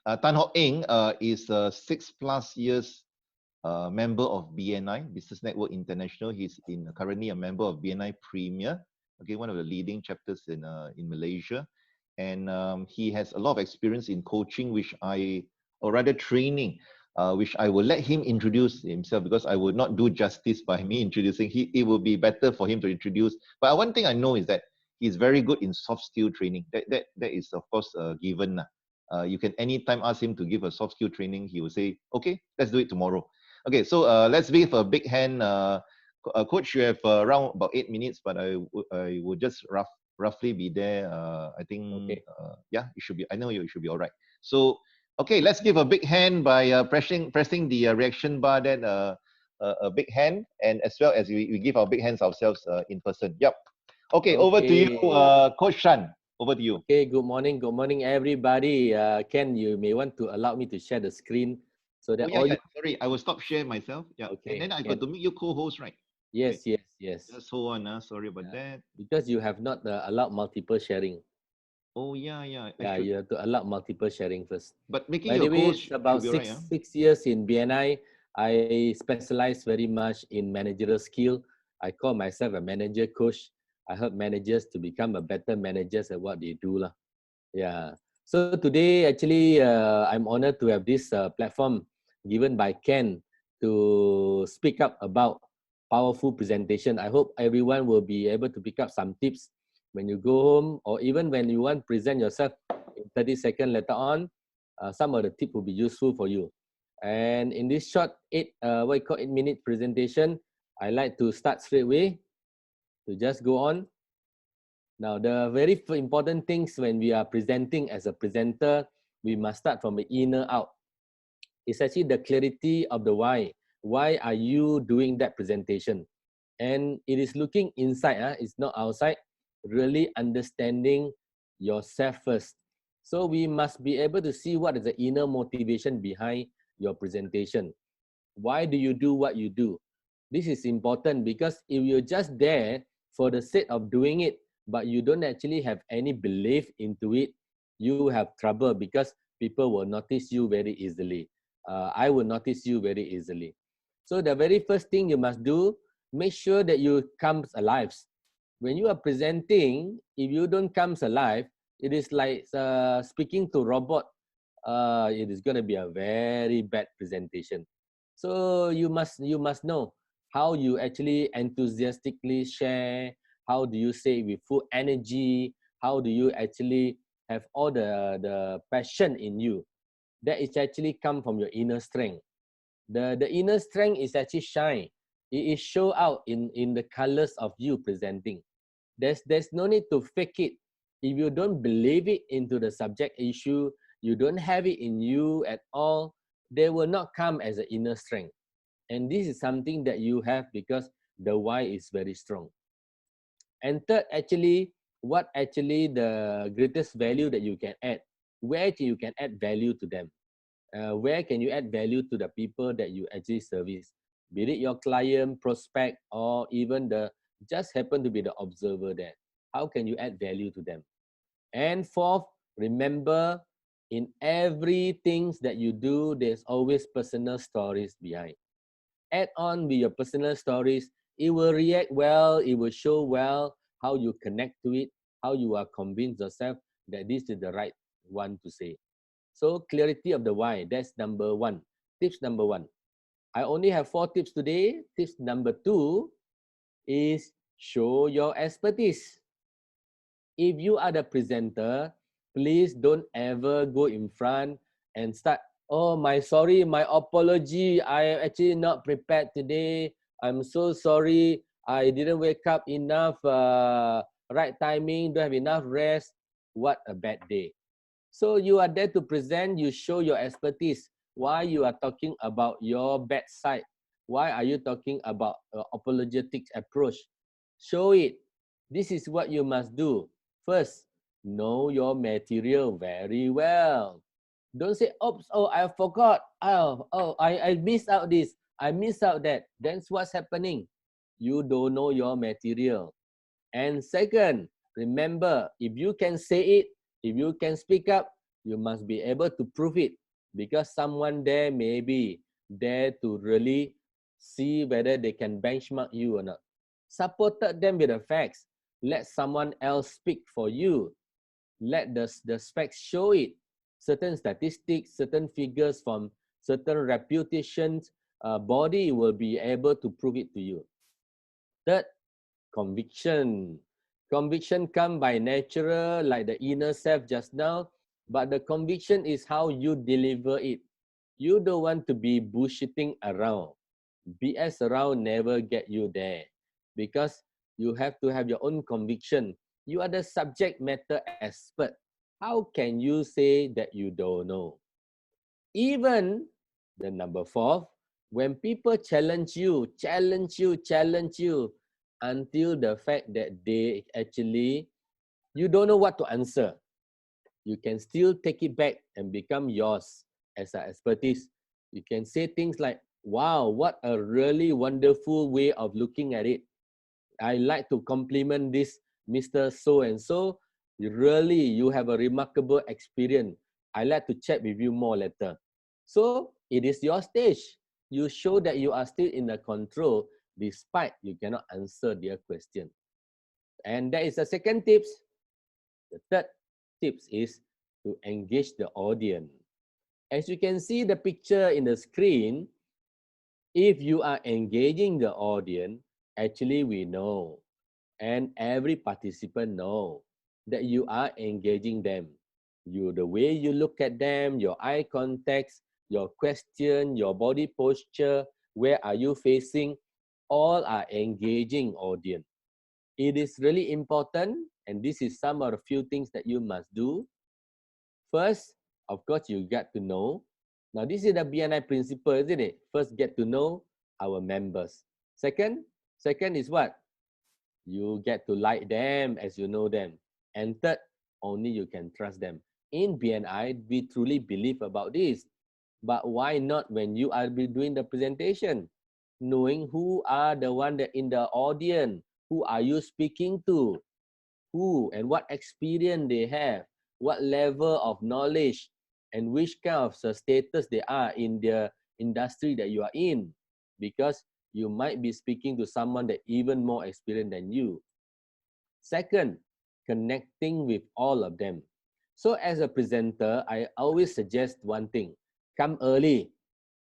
Tan Hock Eng is a 6+ years member of BNI, Business Network International. He's currently a member of BNI Premier, okay, one of the leading chapters in Malaysia. And he has a lot of experience in coaching, or rather training, which I will let him introduce himself, because I would not do justice by me introducing. It will be better for him to introduce. But one thing I know is that he's very good in soft skill training. That is, of course, given. You can anytime ask him to give a soft skill training, he will say, okay, let's do it tomorrow. Okay, so let's give a big hand. Coach, you have around about 8 minutes, but I would just roughly be there. I think, Okay. yeah, you should be. I know you should be all right. So, okay, let's give a big hand by pressing the reaction bar. Then a big hand, and as well as we give our big hands ourselves in person. Yep. Okay, over to you, Okay. Coach Shan. Over to you. Okay, good morning. Good morning, everybody. Ken, you may want to allow me to share the screen so Oh that yeah, all you... yeah. Sorry, I will stop share myself. Yeah, and Okay, then I got Ken. to make you co-host, right? Okay. Yes, yes, yes. Just hold on. Sorry about Yeah. that. Because you have not allowed multiple sharing. Oh yeah, yeah. I Yeah, should. you have to allow multiple sharing first. But making By you a the way, co-host it's should about be alright, huh? six years in BNI. I specialize very much in managerial skill. I call myself a manager coach. I help managers to become a better managers at what they do lah. Yeah. So today, actually, I'm honored to have this platform given by Ken to speak up about powerful presentation. I hope everyone will be able to pick up some tips when you go home, or even when you want to present yourself in 30 seconds later on. Some of the tips will be useful for you. And in this short 8-minute presentation, I like to start straight away to just go on. Now, the very important things when we are presenting as a presenter, we must start from the inner out. It's actually the clarity of the why. Why are you doing that presentation? And it is looking inside, it's not outside, really understanding yourself first. So we must be able to see what is the inner motivation behind your presentation. Why do you do what you do? This is important because if you're just there for the sake of doing it, but you don't actually have any belief into it, you have trouble because people will notice you very easily. I will notice you very easily. So the very first thing you must do, make sure that you comes alive. When you are presenting, if you don't comes alive, it is like speaking to robot. It is going to be a very bad presentation. So you must know how you actually enthusiastically share. How do you say with full energy? How do you actually have all the passion in you? That is actually come from your inner strength. The inner strength is actually shine. It is show out in the colors of you presenting. There's no need to fake it. If you don't believe it into the subject issue, you don't have it in you at all, they will not come as an inner strength. And this is something that you have because the why is very strong. And third, actually, what actually the greatest value that you can add? Where you can add value to them? Where can you add value to the people that you actually service? Be it your client, prospect, or even the just happen to be the observer there. How can you add value to them? And fourth, remember in everything that you do, there's always personal stories behind. Add on with your personal stories. It will react well. It will show well how you connect to it, how you are convinced yourself that this is the right one to say. So clarity of the why, that's number one. Tips number one. I only have 4 tips today. Tips number 2 is show your expertise. If you are the presenter, please don't ever go in front and start, oh, my apology. I am actually not prepared today. I'm so sorry. I didn't wake up enough, right timing, don't have enough rest. What a bad day. So you are there to present, you show your expertise. Why you are talking about your bad side? Why are you talking about apologetic approach? Show it. This is what you must do. First, know your material very well. Don't say, oops, oh, I forgot. I missed out this. I missed out that. That's what's happening. You don't know your material. And second, remember, if you can say it, if you can speak up, you must be able to prove it, because someone there may be there to really see whether they can benchmark you or not. Supported them with the facts. Let someone else speak for you. Let the facts show it. Certain statistics, certain figures from certain reputations, body will be able to prove it to you. Third, conviction. Conviction come by natural, like the inner self just now, but the conviction is how you deliver it. You don't want to be bullshitting around. BS around never get you there, because you have to have your own conviction. You are the subject matter expert. How can you say that you don't know? Even the number 4, when people challenge you until the fact that they actually, you don't know what to answer, you can still take it back and become yours as an expertise. You can say things like, wow, what a really wonderful way of looking at it. I like to compliment this Mr. So-and-so. You have a remarkable experience. I like to chat with you more later. So it is your stage. You show that you are still in the control despite you cannot answer their question. And that is the second tips. The third tips is to engage the audience. As you can see the picture in the screen, if you are engaging the audience, actually we know, and every participant know that you are engaging them. The way you look at them, your eye contact, your question, your body posture, where are you facing, all are engaging audience. It is really important, and this is some of the few things that you must do. First, of course, you get to know. Now, this is the BNI principle, isn't it? First, get to know our members. Second is what? You get to like them as you know them. And third, only you can trust them. In BNI, we truly believe about this. But why not when you are doing the presentation? Knowing who are the one that in the audience, who are you speaking to, who and what experience they have, what level of knowledge, and which kind of status they are in the industry that you are in. Because you might be speaking to someone that even more experienced than you. Second, connecting with all of them. So as a presenter, I always suggest one thing: come early.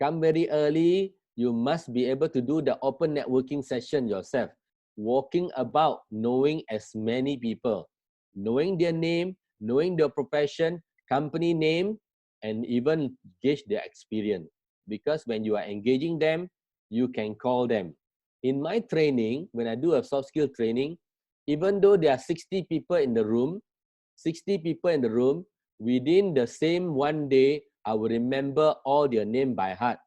Come very early. You must be able to do the open networking session yourself. Walking about, knowing as many people, knowing their name, knowing their profession, company name, and even gauge their experience. Because when you are engaging them, you can call them. In my training, when I do a soft skill training, even though there are 60 people in the room, within the same one day, I will remember all their name by heart.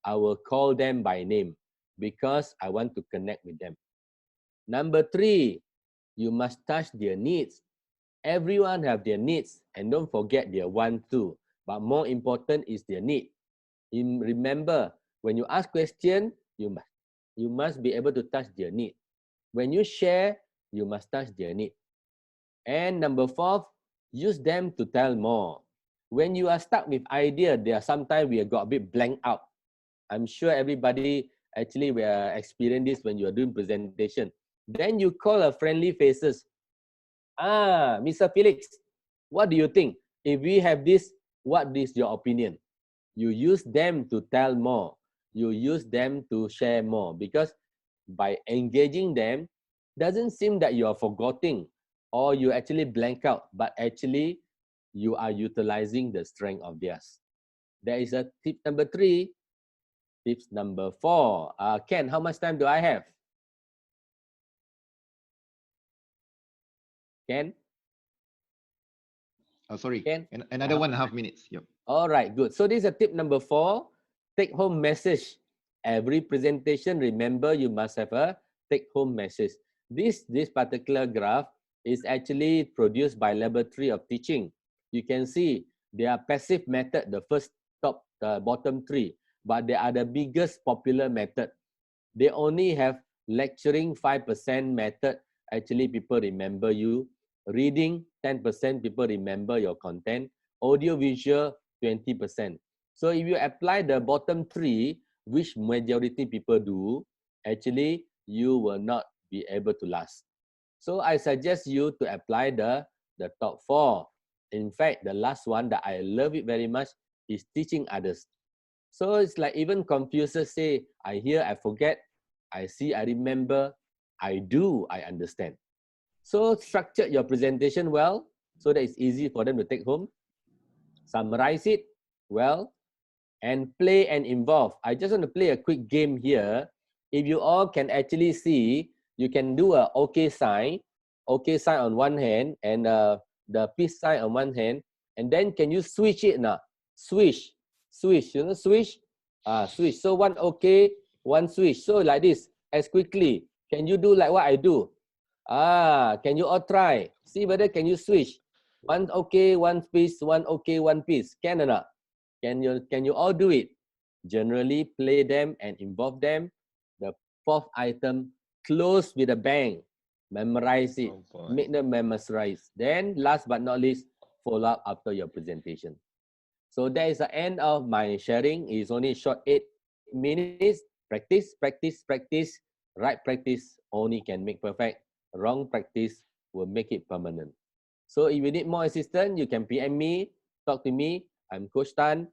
I will call them by name because I want to connect with them. Number 3, you must touch their needs. Everyone have their needs, and don't forget their want too. But more important is their need. Remember, when you ask question, you must be able to touch their need. When you share, you must touch their need. And number 4, use them to tell more. When you are stuck with idea, there are sometimes we have got a bit blank out. I'm sure everybody actually will experience this when you are doing presentation. Then you call a friendly faces. Mr. Felix, what do you think? If we have this, what is your opinion? You use them to tell more. You use them to share more, because by engaging them, doesn't seem that you are forgetting or you actually blank out, but actually you are utilizing the strength of theirs. There is a tip number 3. Tips number 4. Ken, how much time do I have? Ken? Sorry, Ken? another 1.5 minutes. Yep. All right, good. So this is a tip number 4. Take home message. Every presentation, remember you must have a take home message. This particular graph is actually produced by Laboratory of Teaching. You can see they are passive method, the first bottom 3, but they are the biggest popular method. They only have lecturing 5% method. Actually, people remember you. Reading 10%, people remember your content. audio visual 20%. So if you apply the bottom three, which majority people do, actually you will not be able to last. So I suggest you to apply the top four. In fact, the last one that I love it very much is teaching others. So it's like even Confucius say, I hear, I forget, I see, I remember, I do, I understand. So structure your presentation well so that it's easy for them to take home. Summarize it well and play and involve. I just want to play a quick game here. If you all can actually see, you can do a OK sign on one hand and the peace sign on one hand, and then can you switch it now? Switch, you know, switch. Switch. So one OK, one switch. So like this, as quickly. Can you do like what I do? Can you all try? See whether can you switch. One OK, one piece, one OK, one piece. Can or not? Can you all do it? Generally, play them and involve them. The fourth item, close with a bang. Memorize it. Make them memorize. Then, last but not least, follow up after your presentation. So that is the end of my sharing. It's only short 8 minutes. Practice, practice, practice. Right practice only can make perfect. Wrong practice will make it permanent. So if you need more assistance, you can PM me, talk to me. I'm Coach Tan.